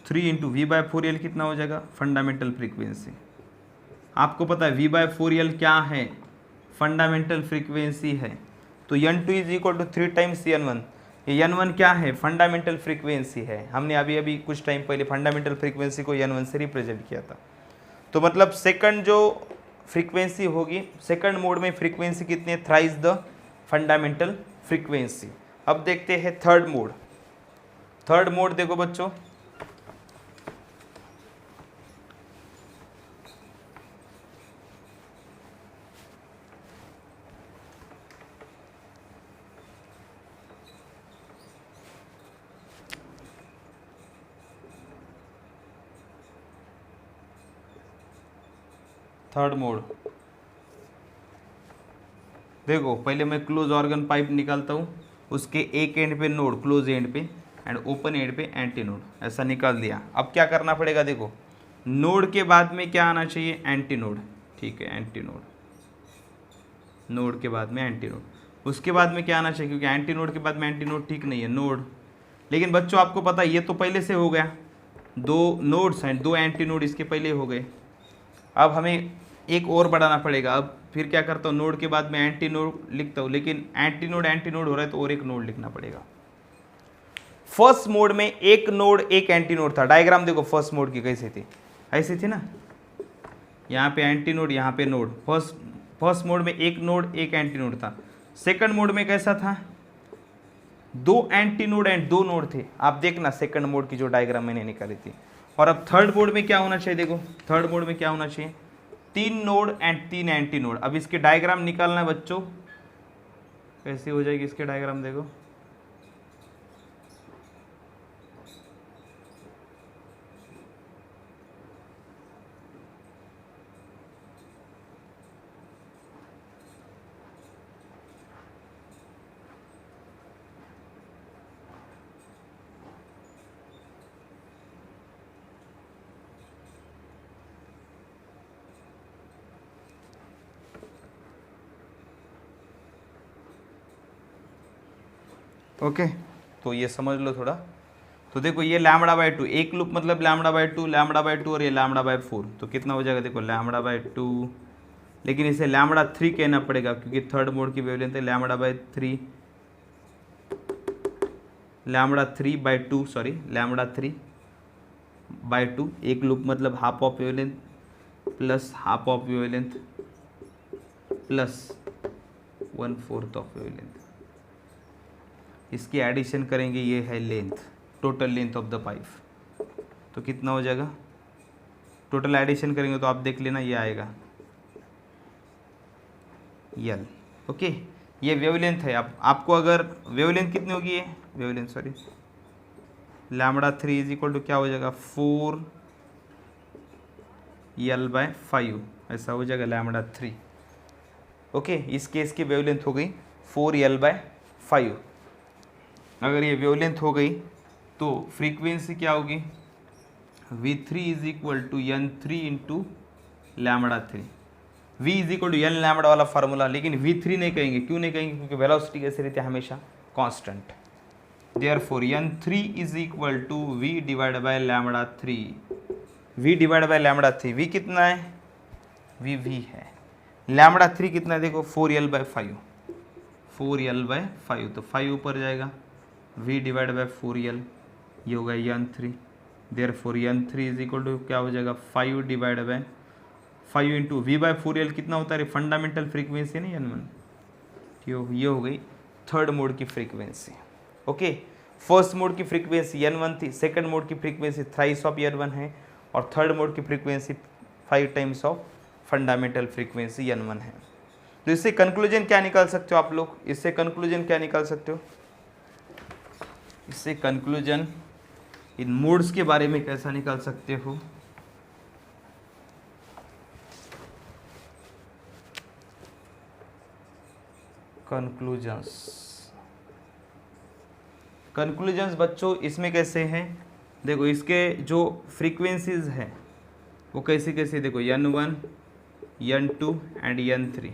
3 into V by 4 L कितना हो जाएगा, फंडामेंटल फ्रीक्वेंसी। आपको पता है वी बाय 4 यल क्या है, फंडामेंटल फ्रीक्वेंसी है। तो n2 is equal to 3 times n1, ये n1 क्या है, फंडामेंटल फ्रीक्वेंसी है। हमने अभी कुछ टाइम पहले फंडामेंटल फ्रीक्वेंसी को n1 से रिप्रेजेंट किया था। तो मतलब सेकंड जो फ्रीक्वेंसी होगी, सेकंड मोड में फ्रीक्वेंसी कितनी है, थ्राइस द फंडामेंटल फ्रीक्वेंसी। अब देखते हैं थर्ड मोड। थर्ड मोड देखो बच्चों, थर्ड मोड देखो, पहले मैं क्लोज ऑर्गन पाइप निकालता हूँ, उसके एक एंड पे नोड, क्लोज एंड पे, एंड ओपन एंड पे एंटी नोड, ऐसा निकाल दिया। अब क्या करना पड़ेगा, देखो नोड के बाद में क्या आना चाहिए, एंटी नोड, ठीक है, एंटी नोड, नोड के बाद में एंटी नोड। उसके बाद में क्या आना चाहिए, क्योंकि एंटी नोड के बाद में एंटी नोड ठीक नहीं है, नोड। लेकिन बच्चों आपको पता है ये तो पहले से हो गया, 2 नोड्स एंड 2 एंटी नोड इसके पहले हो गए। अब हमें एक और बढ़ाना पड़ेगा। अब फिर क्या करता हूँ, नोड के बाद में एंटी नोड लिखता हूँ, लेकिन एंटी नोड हो रहा है तो और एक नोड लिखना पड़ेगा। फर्स्ट मोड में एक नोड एक एंटी नोड था। डायग्राम देखो फर्स्ट मोड की कैसी थी, ऐसी थी ना, यहाँ पे एंटी नोड, यहाँ पे नोड। फर्स्ट मोड में एक नोड एक एंटी नोड था। सेकंड मोड में कैसा था, 2 एंटी नोड एंड 2 नोड थे। आप देखना सेकंड मोड की जो डायग्राम मैंने निकाली थी। और अब थर्ड मोड में क्या होना चाहिए, देखो थर्ड मोड में क्या होना चाहिए, 3 नोड एंड 3 एंटी नोड। अब इसके डायग्राम निकालना है बच्चों, कैसी हो जाएगी इसके डायग्राम, देखो ओके। तो ये समझ लो थोड़ा। तो देखो ये लैम्बडा बाय 2, एक लूप मतलब लैम्बडा बाय 2 और ये लैम्बडा बाय 4, तो कितना हो जाएगा देखो लैम्बडा बाय 2, लेकिन इसे लैम्बडा 3 कहना पड़ेगा क्योंकि थर्ड मोड की वेवलेंथ है lambda by 3, lambda 3 by 2, sorry lambda 3 by 2, एक लूप मतलब half of wavelength plus half of wavelength plus 1/4 of wavelength, इसकी एडिशन करेंगे, ये है length, total length of the pipe. तो कितना हो जाएगा, टोटल एडिशन करेंगे तो आप देख लेना ये आएगा यल। ओके, ये वेवलेंथ है। आपको अगर वेवलेंथ कितनी होगी, ये wavelength sorry lambda 3 is equal to क्या हो जाएगा 4L/5, ऐसा हो जाएगा लैम्बडा 3। ओके, इस केस की वेवलेंथ हो गई 4L/5। अगर ये वेवलेंथ हो गई तो फ्रीक्वेंसी क्या होगी, V3 is equal to N3 into lambda 3। V is equal to N lambda वाला फार्मूला, लेकिन V3 नहीं कहेंगे, क्यों नहीं कहेंगे, क्योंकि वेलोसिटी कैसे रहती है हमेशा constant. Therefore N3 is equal to V divide by lambda 3, V divide by lambda 3, V कितना है, V है, लैम्बडा 3 कितना है देखो 4L/5, 4L/5, तो 5 ऊपर जाएगा, V डिवाइड बाय 4L, ये होगा N3। Therefore N3 is equal to क्या हो जाएगा 5 डिवाइड बाय 5 इंटू V/4L कितना होता है, फंडामेंटल फ्रीक्वेंसी नहीं N1, ये हो गई थर्ड मोड की फ्रीक्वेंसी। ओके, फर्स्ट मोड की फ्रीक्वेंसी N1 थी, सेकंड मोड की फ्रीक्वेंसी थ्राइस ऑफ N1 है, और थर्ड मोड की frequency 5 times of fundamental frequency N1 है। तो इससे कंक्लूजन क्या निकाल सकते हो आप लोग, इससे कंक्लूजन क्या निकाल सकते हो, इससे कंक्लूजन इन मोड्स के बारे में कैसा निकाल सकते हो, कंक्लूजन्स बच्चों इसमें कैसे हैं, देखो इसके जो फ्रीक्वेंसीज हैं वो कैसे कैसे, देखो N1 N2 and N3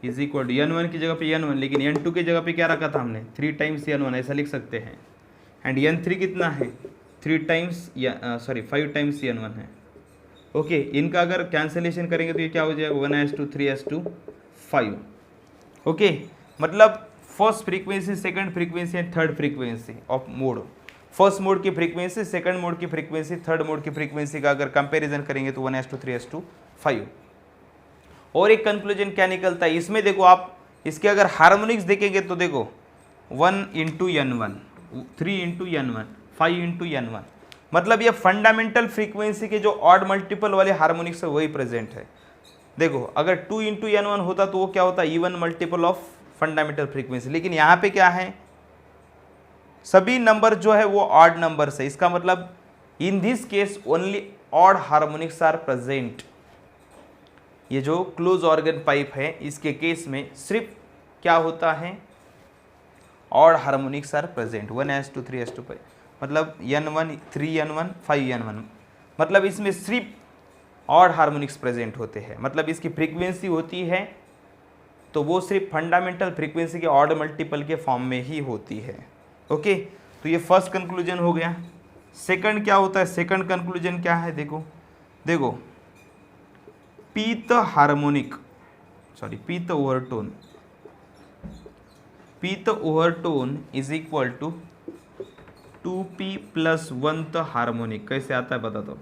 is equal to N1 की जगह पे N1, लेकिन N2 की जगह पे क्या रखा था हमने 3 टाइम्स N1, ऐसा लिख सकते हैं, एंड N3 कितना है 5 टाइम्स N1 है। ओके, इनका अगर कैंसलेशन करेंगे तो ये क्या हो जाएगा 1:3 3:5। ओके, मतलब first frequency, second frequency and third frequency of mode, first mode की फ्रीक्वेंसी, सेकंड मोड की फ्रीक्वेंसी, थर्ड मोड की फ्रीक्वेंसी का अगर कंपैरिजन करेंगे तो 1:3 3:5। और एक कंक्लूजन क्या निकलता है इसमें, देखो आप इसके अगर हार्मोनिक्स देखेंगे तो देखो 1 into N1, 3 into N1, 5 into N1, मतलब ये फंडामेंटल फ्रीक्वेंसी के जो ऑड मल्टीपल वाले हार्मोनिक्स है वही प्रेजेंट है। देखो अगर 2 इंटू N1 होता तो वो क्या होता, even multiple of fundamental frequency, लेकिन यहाँ पे क्या है, सभी नंबर जो है वो ऑड नंबर्स है, इसका मतलब in this case only odd harmonics are present. ये जो क्लोज ऑर्गन पाइप है इसके केस में सिर्फ क्या होता है, ऑड हार्मोनिक्स आर प्रेजेंट 1:3 3:5, मतलब N1 3N1 5N1, मतलब इसमें सिर्फ ऑड हार्मोनिक्स प्रेजेंट होते हैं, मतलब इसकी फ्रीक्वेंसी होती है तो वो सिर्फ फंडामेंटल फ्रीक्वेंसी के ऑड मल्टीपल के फॉर्म में ही होती है। ओके, तो ये फर्स्ट कंक्लूजन हो गया। सेकंड क्या होता है, सेकंड कंक्लूजन क्या है, देखो pth overtone is equal to 2p plus 1th harmonic, कैसे आता है बता दो।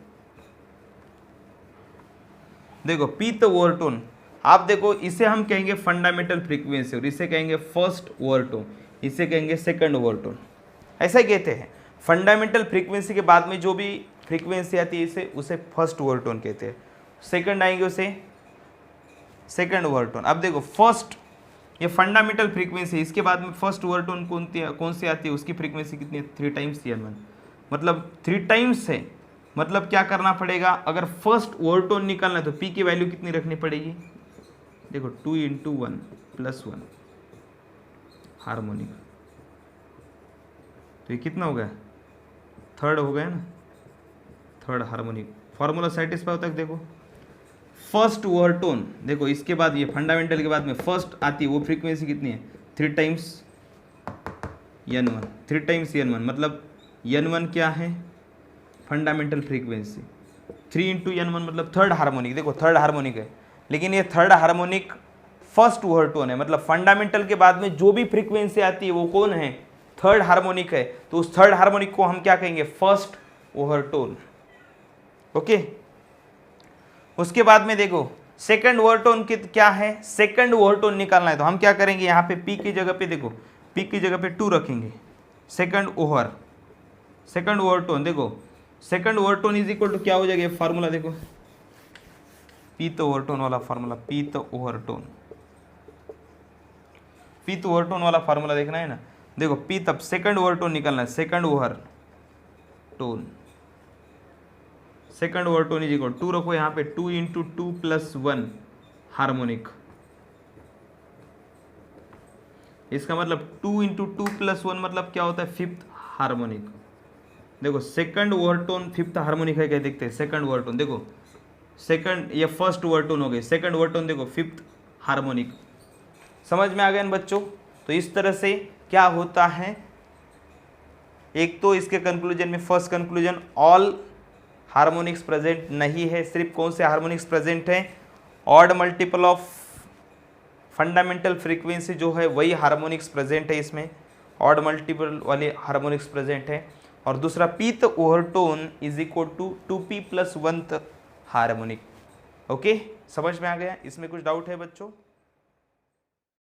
देखो पीत ओवरटोन, आप देखो इसे हम कहेंगे फंडामेंटल फ्रीक्वेंसी और इसे कहेंगे फर्स्ट ओवरटोन, इसे कहेंगे सेकंड ओवरटोन, ऐसा ही कहते हैं। फंडामेंटल फ्रीक्वेंसी के बाद में जो भी फ्रीक्वेंसी आती है उसे फर्स्ट ओवरटोन कहते हैं, सेकंड आएंगे उसे सेकंड ओवरटोन। अब देखो फर्स्ट ये फंडामेंटल फ्रीक्वेंसी, इसके बाद में फर्स्ट ओवरटोन कौन सी आती है, उसकी फ्रीक्वेंसी कितनी है 3 टाइम्स N1, मतलब 3 टाइम्स है, मतलब क्या करना पड़ेगा, अगर फर्स्ट ओवरटोन निकालना है तो P की वैल्यू कितनी रखनी पड़ेगी, देखो 2 इंटू 1 प्लस 1 हार्मोनिक, तो ये कितना हो गया, थर्ड हो गया ना, थर्ड हार्मोनिक। फॉर्मूला सेटिस्फाई होता है, देखो फर्स्ट ओवरटोन, देखो इसके बाद ये फंडामेंटल के बाद में फर्स्ट आती है वो फ्रीक्वेंसी कितनी है 3 टाइम्स n1, 3 टाइम्स n1 मतलब n1 क्या है, फंडामेंटल फ्रीक्वेंसी, 3 इंटू n1 मतलब थर्ड हार्मोनिक, देखो थर्ड हार्मोनिक है, लेकिन ये थर्ड हार्मोनिक फर्स्ट ओवरटोन है, मतलब फंडामेंटल के बाद में जो भी फ्रीक्वेंसी आती है वो कौन है, थर्ड हार्मोनिक है, तो उस थर्ड हार्मोनिक को हम क्या कहेंगे, फर्स्ट ओवरटोन। ओके, उसके बाद में देखो सेकंड ओवरटोन क्या है, सेकंड ओवरटोन निकालना है, तो हम क्या करेंगे, यहाँ पे पी की जगह पे देखो, पी की जगह पे 2 रखेंगे, सेकंड ओवरटोन, देखो second overtone is equal to क्या हो जाएगा, फार्मूला देखो, पीथ ओवरटोन वाला फार्मूला, पीथ ओवरटोन वाला फार्मूला देखना है ना, देखो पी तब सेकंड ओवरटोन निकालना है, सेकंड ओवरटोन इज इक्वल 2 रखो यहाँ पे, 2 इंटू 2 प्लस 1 हार्मोनिक, इसका मतलब 2 इंटू 2 प्लस 1 मतलब क्या होता है, फिफ्थ हार्मोनिक। देखो सेकंड ओवरटोन फिफ्थ हार्मोनिक है क्या, देखते हैं सेकंड ओवरटोन, देखो सेकंड, ये फर्स्ट ओवरटोन हो गई, सेकंड ओवरटोन देखो फिफ्थ हार्मोनिक। समझ में आ गया इन बच्चों? तो इस तरह से क्या होता है, एक तो इसके कंक्लूजन में, first conclusion all harmonics present नहीं है, सिर्फ कौन से हार्मोनिक्स प्रेजेंट है, odd multiple of fundamental frequency जो है वही हार्मोनिक्स प्रेजेंट है, इसमें ऑड मल्टीपल वाले हार्मोनिक्स प्रेजेंट है, और दूसरा pth overtone is equal to 2p plus 1th harmonic. Okay, समझ में आ गया? इसमें कुछ डाउट है बच्चों?